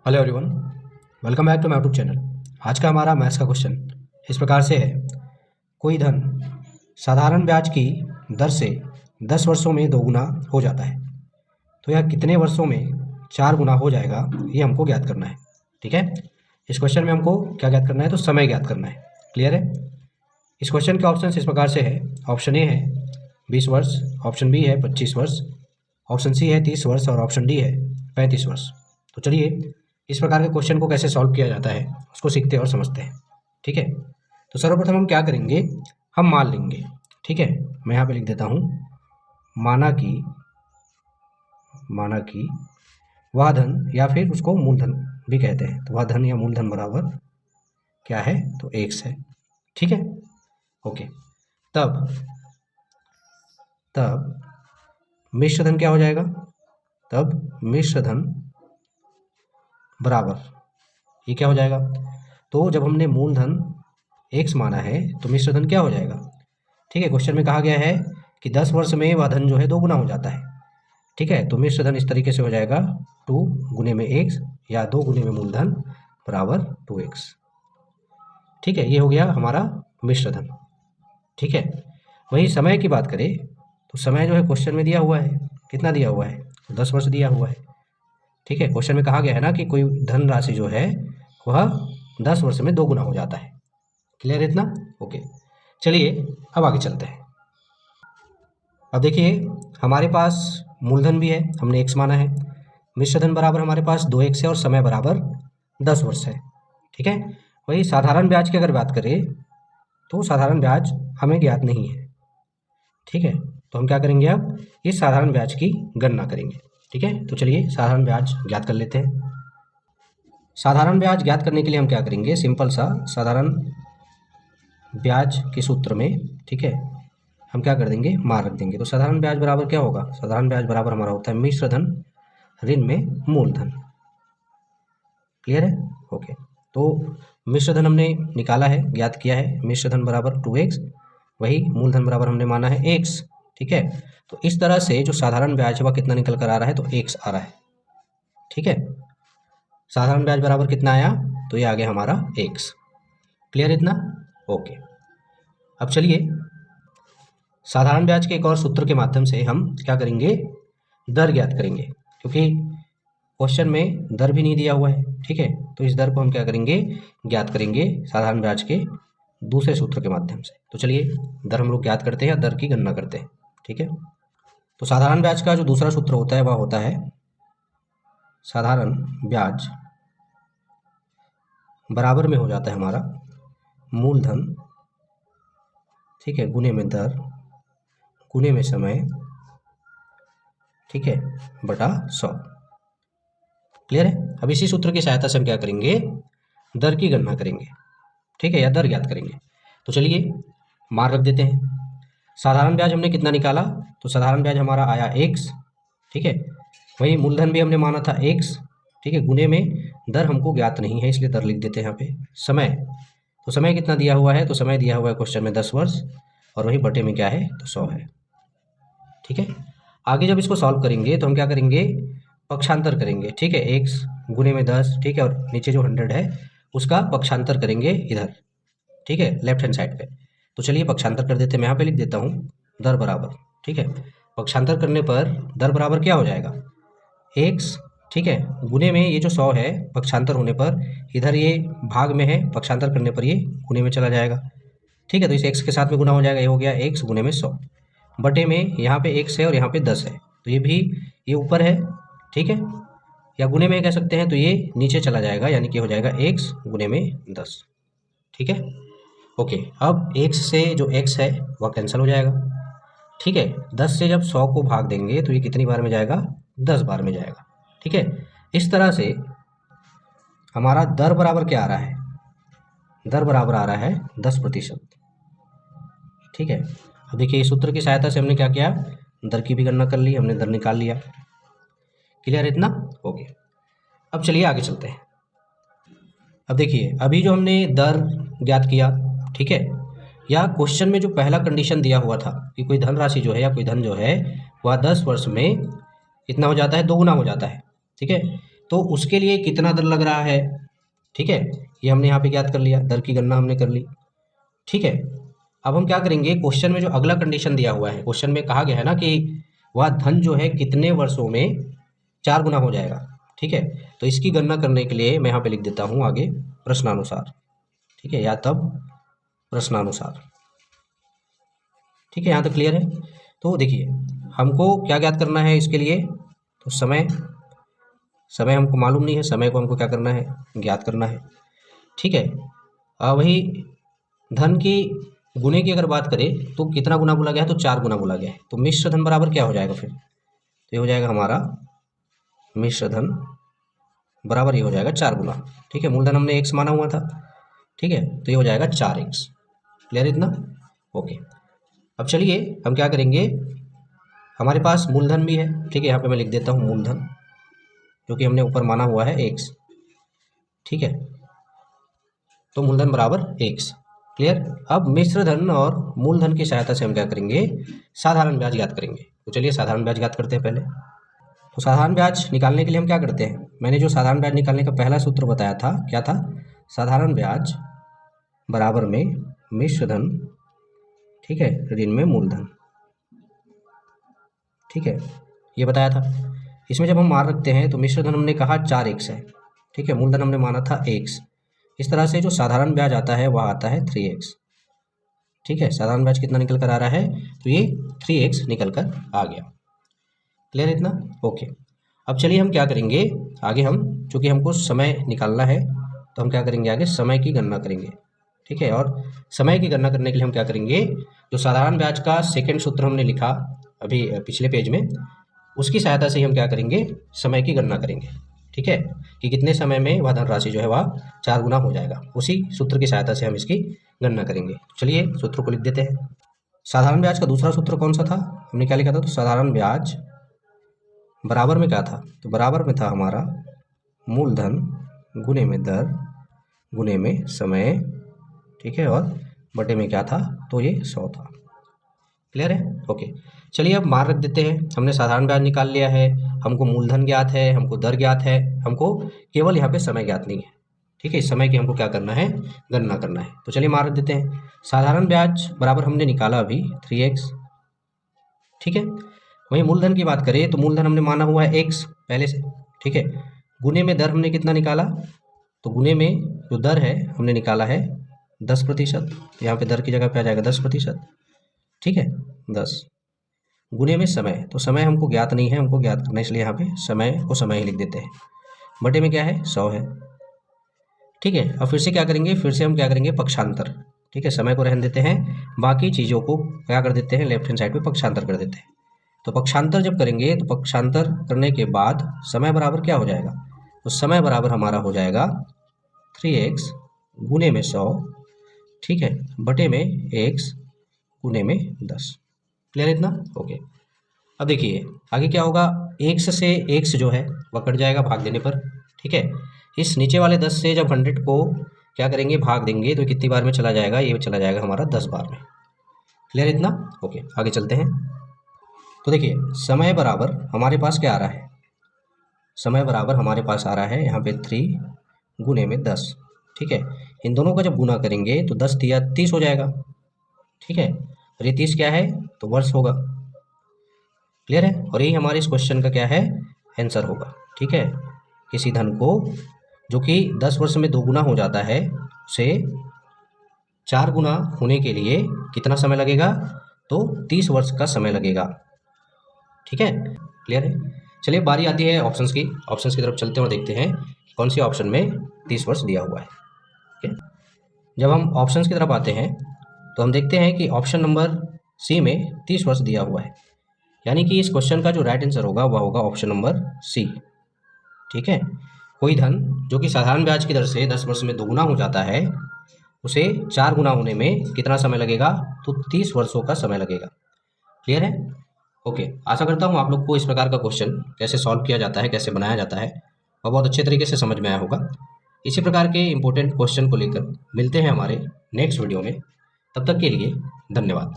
Hello everyone, welcome back to my YouTube channel. आज का हमारा मैथ्स का क्वेश्चन इस प्रकार से है। कोई धन साधारण ब्याज की दर से 10 वर्षों में 2 गुना हो जाता है, तो यह कितने वर्षों में 4 गुना हो जाएगा, ये हमको ज्ञात करना है। ठीक है, इस क्वेश्चन में हमको क्या ज्ञात करना है, तो समय ज्ञात करना है। क्लियर है। इस क्वेश्चन के ऑप्शन इस प्रकार से है। ऑप्शन ए है 20 वर्ष, ऑप्शन बी है 25 वर्ष, ऑप्शन सी है 30 वर्ष और ऑप्शन डी है 35 वर्ष। तो चलिए इस प्रकार के क्वेश्चन को कैसे सॉल्व किया जाता है उसको सीखते हैं और समझते हैं। ठीक है, तो सर्वप्रथम हम क्या करेंगे, हम मान लेंगे। ठीक है, मैं यहाँ पे लिख देता हूँ, माना कि वह धन, या फिर उसको मूलधन भी कहते हैं, तो वह धन या मूलधन बराबर क्या है, तो x है। ठीक है, ओके। तब मिश्र धन क्या हो जाएगा, तब मिश्र धन बराबर ये क्या हो जाएगा, तो जब हमने मूलधन x माना है तो मिश्र धन क्या हो जाएगा। ठीक है, क्वेश्चन में कहा गया है कि 10 वर्ष में वह धन जो है 2 गुना हो जाता है। ठीक है, तो मिश्र धन इस तरीके से हो जाएगा 2 गुने में x या 2 गुने में मूलधन बराबर 2x। ठीक है, ये हो गया हमारा मिश्र धन। ठीक है, वही समय की बात करें तो समय जो है क्वेश्चन में दिया हुआ है, कितना दिया हुआ है, 10 वर्ष दिया हुआ है। ठीक है, क्वेश्चन में कहा गया है ना कि कोई धन राशि जो है वह 10 वर्ष में 2 गुना हो जाता है। क्लियर है इतना, ओके। चलिए अब आगे चलते हैं। अब देखिए हमारे पास मूलधन भी है, हमने x माना है, मिश्र धन बराबर हमारे पास 2x है और समय बराबर 10 वर्ष है। ठीक है, वही साधारण ब्याज की अगर बात करें तो साधारण ब्याज हमें ज्ञात नहीं है। ठीक है, तो हम क्या करेंगे, अब इस साधारण ब्याज की गणना करेंगे। ठीक है, तो चलिए साधारण ब्याज ज्ञात कर लेते हैं। साधारण ब्याज ज्ञात करने के लिए हम क्या करेंगे, सिंपल सा साधारण ब्याज के सूत्र में, ठीक है, हम क्या कर देंगे, मान रख देंगे। तो साधारण ब्याज बराबर क्या होगा, साधारण ब्याज बराबर हमारा होता है मिश्र धन ऋण में मूलधन। क्लियर है, ओके। तो मिश्र धन हमने निकाला है, ज्ञात किया है, मिश्र धन बराबर 2x, वही मूलधन बराबर हमने माना है x। ठीक है, तो इस तरह से जो साधारण ब्याज है वह कितना निकल कर आ रहा है, तो x आ रहा है। ठीक है, साधारण ब्याज बराबर कितना आया, तो ये आ गया हमारा x। क्लियर इतना, ओके। अब चलिए साधारण ब्याज के एक और सूत्र के माध्यम से हम क्या करेंगे, दर ज्ञात करेंगे, क्योंकि क्वेश्चन में दर भी नहीं दिया हुआ है। ठीक है, तो इस दर को हम क्या करेंगे, ज्ञात करेंगे साधारण ब्याज के दूसरे सूत्र के माध्यम से। तो चलिए दर हम लोग ज्ञात करते हैं, दर की गणना करते हैं। ठीक है, तो साधारण ब्याज का जो दूसरा सूत्र होता है वह होता है साधारण ब्याज बराबर में हो जाता है हमारा मूलधन, ठीक है, गुने में दर गुने में समय, ठीक है, बटा 100। क्लियर है। अब इसी सूत्र की सहायता से हम क्या करेंगे, दर की गणना करेंगे। ठीक है, या दर ज्ञात करेंगे। तो चलिए मान रख देते हैं। साधारण ब्याज हमने कितना निकाला, तो साधारण ब्याज हमारा आया x। ठीक है, वही मूलधन भी हमने माना था x। ठीक है, गुने में दर हमको ज्ञात नहीं है, इसलिए दर लिख देते हैं यहाँ पे। समय, तो समय कितना दिया हुआ है, तो समय दिया हुआ है क्वेश्चन में 10 वर्ष, और वही बटे में क्या है, तो 100 है। ठीक है, आगे जब इसको सॉल्व करेंगे तो हम क्या करेंगे, पक्षांतर करेंगे। ठीक है, x गुने में 10, ठीक है, और नीचे जो 100 है उसका पक्षांतर करेंगे इधर, ठीक है, लेफ्ट हैंड साइड पे। तो चलिए पक्षांतर कर देते हैं, मैं यहाँ पे लिख देता हूँ दर बराबर। ठीक है, पक्षांतर करने पर दर बराबर क्या हो जाएगा, x, ठीक है, गुने में ये जो 100 है पक्षांतर होने पर इधर ये भाग में है, पक्षांतर करने पर ये गुने में चला जाएगा। ठीक है, तो इस x के साथ में गुना हो जाएगा, ये हो गया x गुने में 100, बटे में यहाँ पे x है और यहाँ पे 10 है, तो ये भी ये ऊपर है, ठीक है, या गुने में कह सकते हैं, तो ये नीचे चला जाएगा, यानी कि हो जाएगा x गुने में 10। ठीक है, ओके। अब x से जो x है वह कैंसिल हो जाएगा। ठीक है, 10 से जब 100 को भाग देंगे तो ये कितनी बार में जाएगा, 10 बार में जाएगा। ठीक है, इस तरह से हमारा दर बराबर क्या आ रहा है, दर बराबर आ रहा है 10%। ठीक है, अब देखिए इस सूत्र की सहायता से हमने क्या किया, दर की भी गणना कर ली, हमने दर निकाल लिया। क्लियर इतना, ओके। अब चलिए आगे चलते हैं। अब देखिए अभी जो हमने दर ज्ञात किया, ठीक है, या क्वेश्चन में जो पहला कंडीशन दिया हुआ था कि कोई धन राशि जो है या कोई धन जो है वह 10 वर्ष में कितना हो जाता है, 2 गुना हो जाता है। ठीक है, तो उसके लिए कितना दर लग रहा है, ठीक है, ये हमने यहाँ पे ज्ञात कर लिया, दर की गणना हमने कर ली, ठीक है। अब हम क्या करेंगे, क्वेश्चन में जो अगला कंडीशन दिया हुआ है, क्वेश्चन में कहा गया है ना कि वह धन जो है कितने वर्षों में 4 गुना हो जाएगा, ठीक है। तो इसकी गणना करने के लिए मैं यहाँ पे लिख देता हूँ आगे प्रश्नानुसार, ठीक है, या तब प्रश्नानुसार, ठीक है, यहाँ तक क्लियर है। तो देखिए हमको क्या ज्ञात करना है इसके लिए, तो समय हमको मालूम नहीं है, समय को हमको क्या करना है, ज्ञात करना है, ठीक है। वही धन की गुने की अगर बात करें तो कितना गुना बोला गया है, तो 4 गुना बोला गया है। तो मिश्र धन बराबर क्या हो जाएगा फिर, तो ये हो जाएगा हमारा मिश्र धन बराबर ये हो जाएगा 4 गुना, ठीक है। मूलधन हमने x माना हुआ था, ठीक है, तो ये हो जाएगा 4x। क्लियर इतना, ओके। अब चलिए हम क्या करेंगे, हमारे पास मूलधन भी है, ठीक है, यहाँ पे मैं लिख देता हूँ मूलधन, जो कि हमने ऊपर माना हुआ है x, ठीक है, तो मूलधन बराबर x। क्लियर। अब मिश्र धन और मूलधन की सहायता से हम क्या करेंगे, साधारण ब्याज ज्ञात करेंगे। तो चलिए साधारण ब्याज ज्ञात करते हैं पहले। तो साधारण ब्याज निकालने के लिए हम क्या करते हैं, मैंने जो साधारण ब्याज निकालने का पहला सूत्र बताया था क्या था, साधारण ब्याज बराबर में मिश्र धन, ठीक है, ऋण में मूलधन, ठीक है, ये बताया था। इसमें जब हम मान रखते हैं तो मिश्र धन हमने कहा 4x है, ठीक है, मूलधन हमने माना था x। इस तरह से जो साधारण ब्याज आता है वह आता है 3x, ठीक है। साधारण ब्याज कितना निकल कर आ रहा है, तो ये 3x निकल कर आ गया। क्लियर इतना, ओके। अब चलिए हम क्या करेंगे आगे, हम चूँकि हमको समय निकालना है तो हम क्या करेंगे आगे, समय की गणना करेंगे, ठीक है। और समय की गणना करने के लिए हम क्या करेंगे, जो साधारण ब्याज का सेकंड सूत्र हमने लिखा अभी पिछले पेज में, उसकी सहायता से हम क्या करेंगे, समय की गणना करेंगे, ठीक है, कि कितने समय में वह धनराशि जो है वह 4 गुना हो जाएगा। उसी सूत्र की सहायता से हम इसकी गणना करेंगे। चलिए सूत्र को लिख देते हैं। साधारण ब्याज का दूसरा सूत्र कौन सा था, हमने क्या लिखा था, तो साधारण ब्याज बराबर में क्या था, तो बराबर में था हमारा मूलधन गुने में दर गुने में समय, ठीक है, और बटे में क्या था, तो ये 100 था। क्लियर है, ओके। चलिए अब मान रख देते हैं, हमने साधारण ब्याज निकाल लिया है, हमको मूलधन ज्ञात है, हमको दर ज्ञात है, हमको केवल यहाँ पे समय ज्ञात नहीं है, ठीक है। इस समय की हमको क्या करना है, गणना करना है। तो चलिए मान रख देते हैं, साधारण ब्याज बराबर हमने निकाला अभी 3x, ठीक है। वहीं मूलधन की बात करें तो मूलधन हमने माना हुआ है x पहले से, ठीक है। गुने में दर हमने कितना निकाला, तो गुने में जो दर है हमने निकाला है 10%, यहाँ पे दर की जगह पे आ जाएगा 10%, ठीक है, 10 गुने में समय, तो समय हमको ज्ञात नहीं है, हमको ज्ञात करना है, इसलिए यहाँ पे समय को समय ही लिख देते हैं। बटे में क्या है, 100 है, ठीक है। अब फिर से क्या करेंगे, फिर से हम क्या करेंगे, पक्षांतर, ठीक है, समय को रहने देते हैं, बाकी चीज़ों को क्या कर देते हैं, लेफ्ट हैंड साइड पे पक्षांतर कर देते हैं। तो पक्षांतर जब करेंगे तो पक्षांतर करने के बाद समय बराबर क्या हो जाएगा, तो समय बराबर हमारा हो जाएगा 3x गुने में 100, ठीक है, बटे में x गुने में 10। क्लियर इतना, ओके। अब देखिए आगे क्या होगा, x से x जो है वह कट जाएगा भाग देने पर, ठीक है। इस नीचे वाले 10 से जब 100 को क्या करेंगे, भाग देंगे, तो कितनी बार में चला जाएगा, ये चला जाएगा हमारा 10 बार में। क्लियर इतना, ओके। आगे चलते हैं। तो देखिए समय बराबर हमारे पास क्या आ रहा है, समय बराबर हमारे पास आ रहा है यहाँ पे 3 गुने में 10, ठीक है। इन दोनों का जब गुना करेंगे तो 10 दिया 30 हो जाएगा, ठीक है। और ये 30 क्या है, तो वर्ष होगा। क्लियर है, और यही हमारे इस क्वेश्चन का क्या है, आंसर होगा, ठीक है। किसी धन को जो कि 10 वर्ष में 2 गुना हो जाता है, उसे 4 गुना होने के लिए कितना समय लगेगा, तो 30 वर्ष का समय लगेगा, ठीक है। क्लियर है, चलिए बारी आती है ऑप्शंस की। ऑप्शंस की तरफ चलते हैं और देखते हैं कौन सी ऑप्शन में 30 वर्ष दिया हुआ है, ठीक है। जब हम ऑप्शंस की तरफ आते हैं तो हम देखते हैं कि ऑप्शन नंबर सी में 30 वर्ष दिया हुआ है, यानी कि इस क्वेश्चन का जो राइट आंसर होगा वह होगा ऑप्शन नंबर सी, ठीक है। कोई धन जो कि साधारण ब्याज की दर से 10 वर्ष में 2 गुना हो जाता है, उसे 4 गुना होने में कितना समय लगेगा, तो 30 वर्षों का समय लगेगा। क्लियर है, ओके। आशा करता हूँ आप लोग को इस प्रकार का क्वेश्चन कैसे सॉल्व किया जाता है, कैसे बनाया जाता है, और बहुत अच्छे तरीके से समझ में आया होगा। इसी प्रकार के इंपॉर्टेंट क्वेश्चन को लेकर मिलते हैं हमारे नेक्स्ट वीडियो में। तब तक के लिए धन्यवाद।